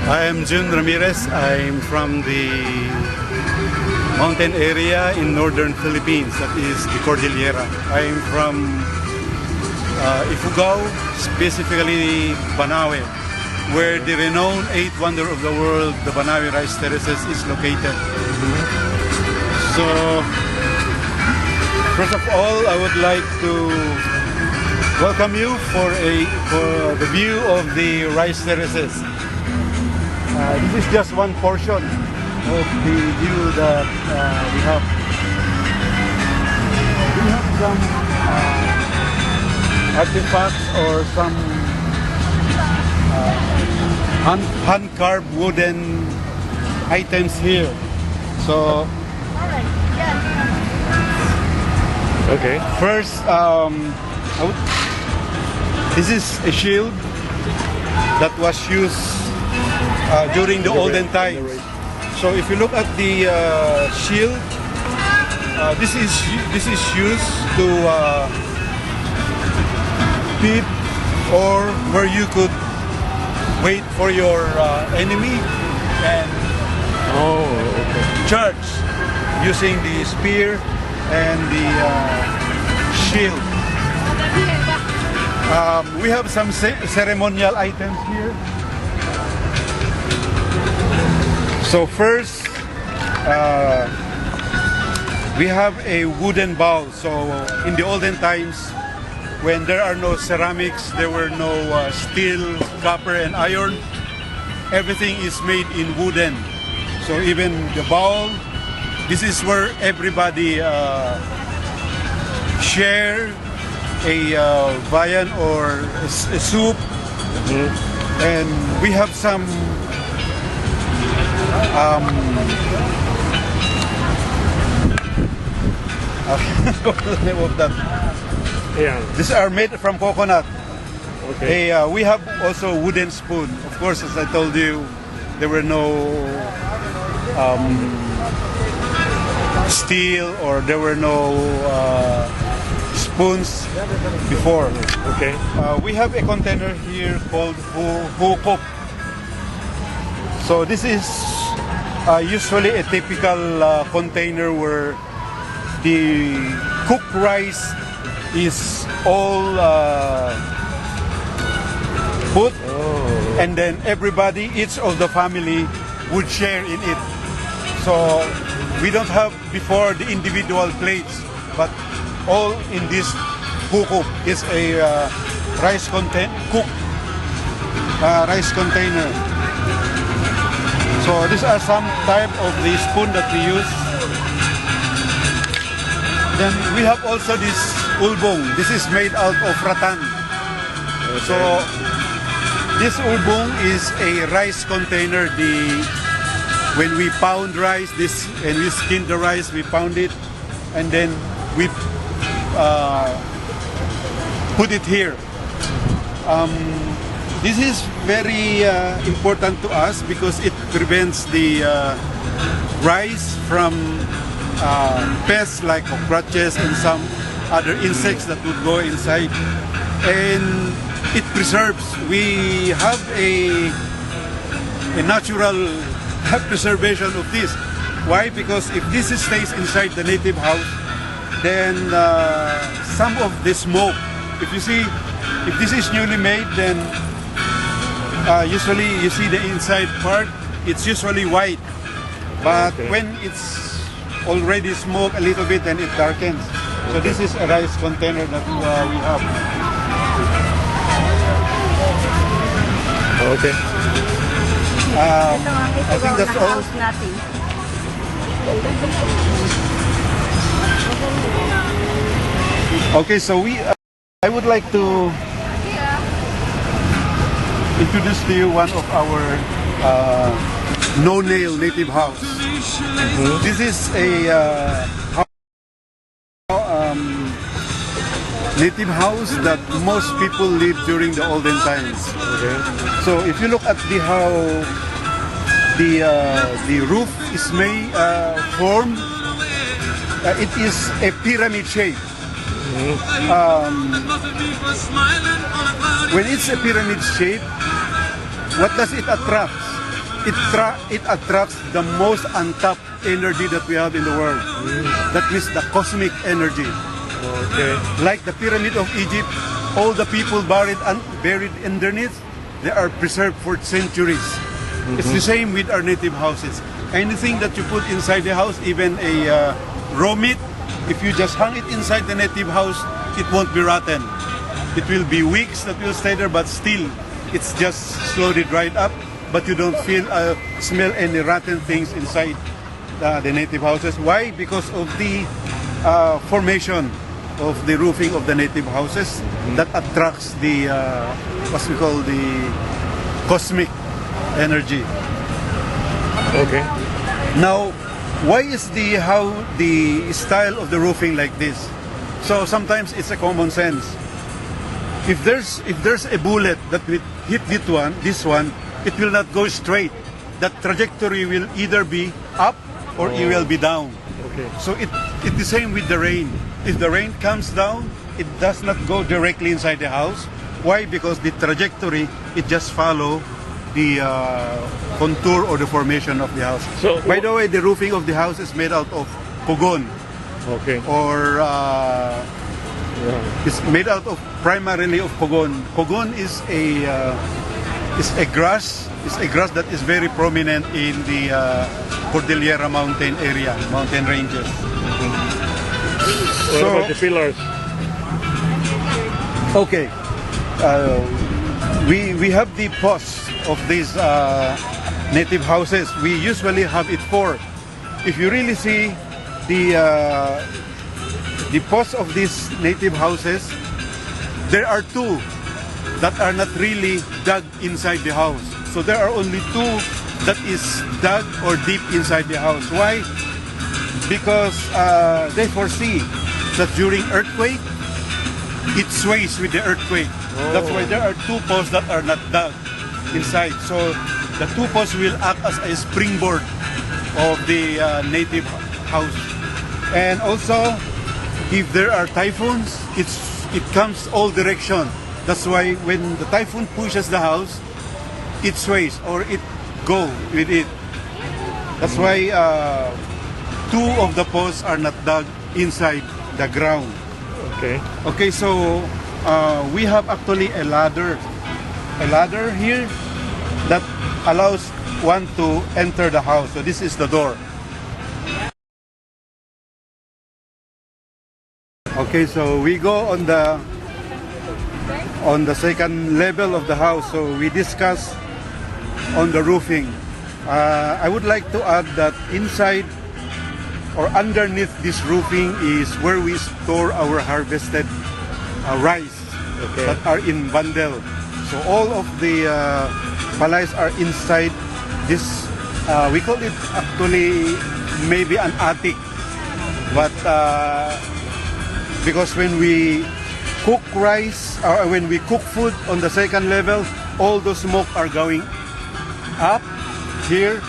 I am Jun Ramirez. I'm from the mountain area in northern Philippines, that is the Cordillera. I'm from Ifugao, specifically Banaue, where the renowned eighth wonder of the world, the Banaue rice terraces, is located. So, first of all, I would like to welcome you for the view of the rice terraces. This is just one portion of the view that we have. We have some artifacts or some hand-carved wooden items here. So, okay. First, this is a shield that was used during the olden times. So if you look at the shield, this is used to peep, or where you could wait for your enemy and charge using the spear and the shield. We have some ceremonial items here. So first, we have a wooden bowl. So in the olden times, when there are no ceramics, there were no steel, copper, and iron. Everything is made in wooden. So even the bowl, this is where everybody share a viand or a soup. And we have some what's the name of that? Yeah. These are made from coconut. Okay. We have also wooden spoon. Of course, as I told you, there were no steel, or there were no spoons before. Okay. We have a container here called hukop. So this is usually a typical container where the cooked rice is all put, and then everybody, each of the family, would share in it. So we don't have before the individual plates, but all in this hukop is a cooked rice container. So these are some type of the spoon that we use. Then we have also this ulbong. This is made out of rattan. Okay. So this ulbong is a rice container. When we pound rice, when we skin the rice, we pound it, and then we put it here. This is very important to us because it prevents the rice from pests like cockroaches and some other insects that would go inside, and it preserves. We have a natural preservation of this. Why? Because if this stays inside the native house, then some of the smoke, if this is newly made, then usually you see the inside part, it's usually white. But when it's already smoked a little bit, then it darkens. So this is a rice container that we have. Okay. I think that's all. Okay, so I would like to introduce to you one of our no-nail native house. This is a native house that most people lived during the olden times. Okay. So if you look at how the roof is made, formed, it is a pyramid shape. When it's a pyramid shape, what does it attract? it attracts the most untapped energy that we have in the world. That means the cosmic energy. Okay. Like the Pyramid of Egypt, all the people buried underneath, they are preserved for centuries. It's the same with our native houses. Anything that you put inside the house, even a raw meat, if you just hang it inside the native house, it won't be rotten. It will be weeks that will stay there, but still, it's just slowly dried up. But you don't smell any rotten things inside the native houses. Why? Because of the formation of the roofing of the native houses that attracts the what we call the cosmic energy. Okay. Now, why is the style of the roofing like this? So sometimes it's a common sense. If there's a bullet that will hit this one, it will not go straight. That trajectory will either be up or it will be down. Okay. So it's the same with the rain. If the rain comes down, it does not go directly inside the house. Why? Because the trajectory, it just follow the contour or the formation of the house. So, by the way, the roofing of the house is made out of pugon, Okay. or Yeah. it's made out of primarily of pugon. Pugon is a grass. It's a grass that is very prominent in the Cordillera mountain area, mountain ranges. What about the pillars? Okay, we have the posts of these native houses. We usually have it four. If you really see the posts of these native houses, there are two that are not really dug inside the house. So there are only two that is dug or deep inside the house. Why? Because they foresee that during earthquake, it sways with the earthquake. That's why there are two posts that are not dug inside. So the two posts will act as a springboard of the native house. And also, if there are typhoons, it comes all direction. That's why when the typhoon pushes the house, it sways or it go with it. That's why two of the posts are not dug inside the ground. Okay. Okay, so we have actually a ladder here that allows one to enter the house. So this is the door. Okay, so we go on the second level of the house. So we discuss on the roofing. I would like to add that inside or underneath this roofing is where we store our harvested rice that are in bundle. So all of the palays are inside this. We call it actually maybe an attic, but because when we cook rice or when we cook food on the second level, all the smoke are going up here.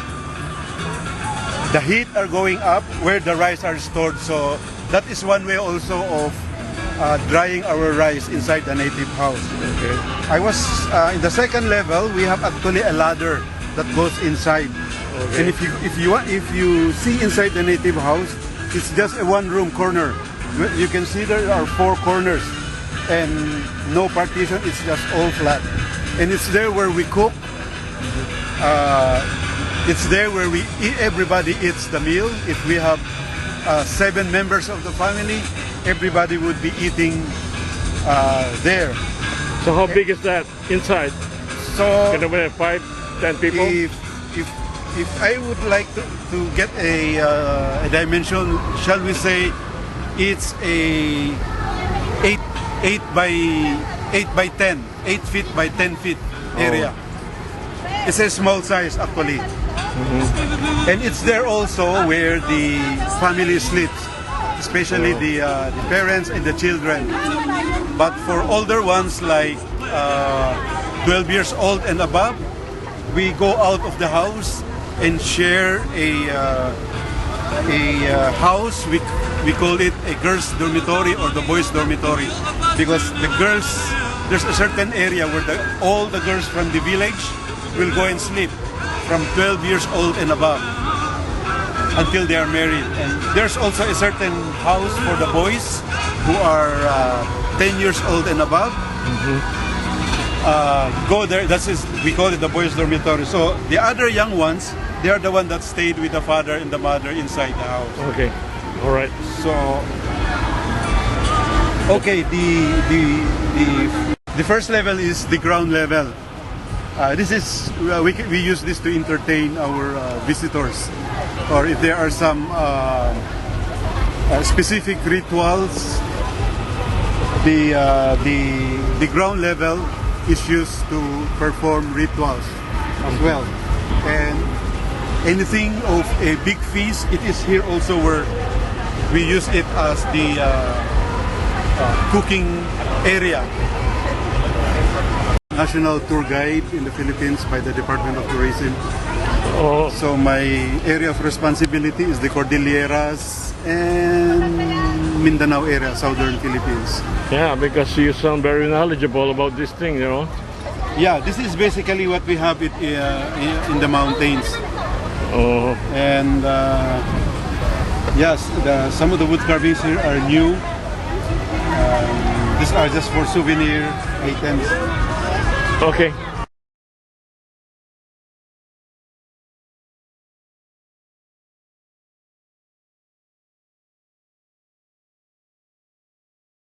The heat are going up where the rice are stored. So that is one way also of drying our rice inside the native house. Okay. I was in the second level. We have actually a ladder that goes inside. Okay. And if you see inside the native house, it's just a one room corner. You can see there are four corners and no partition. It's just all flat, and it's there where we cook. It's there where everybody eats the meal. If we have 7 members of the family, everybody would be eating there. So how big is that inside? So Can we have 5, 10 people? if I would like to get a dimension, shall we say, it's a 8 by 10, 8 feet by 10 feet area. It's a small size actually. And it's there also where the family sleeps, especially the parents and the children. But for older ones like 12 years old and above, we go out of the house and share a house. We call it a girls' dormitory or the boys' dormitory, because the girls, there's a certain area where all the girls from the village will go and sleep from 12 years old and above until they are married. And there's also a certain house for the boys who are 10 years old and above. Go there. We call it the boys' dormitory. So the other young ones, they are the one that stayed with the father and the mother inside the house. Okay. All right. So, okay, the first level is the ground level. This is we use this to entertain our visitors, or if there are some specific rituals. The ground level is used to perform rituals as well, and anything of a big feast, it is here also where we use it as the cooking area. National tour guide in the Philippines by the Department of Tourism. Oh, So my area of responsibility is the Cordilleras and Mindanao area, southern Philippines. yeah, because you sound very knowledgeable about this thing, you know. Yeah, this is basically what we have in the mountains. Oh, And yes, some of the wood carvings here are new. These are just for souvenir items. okay.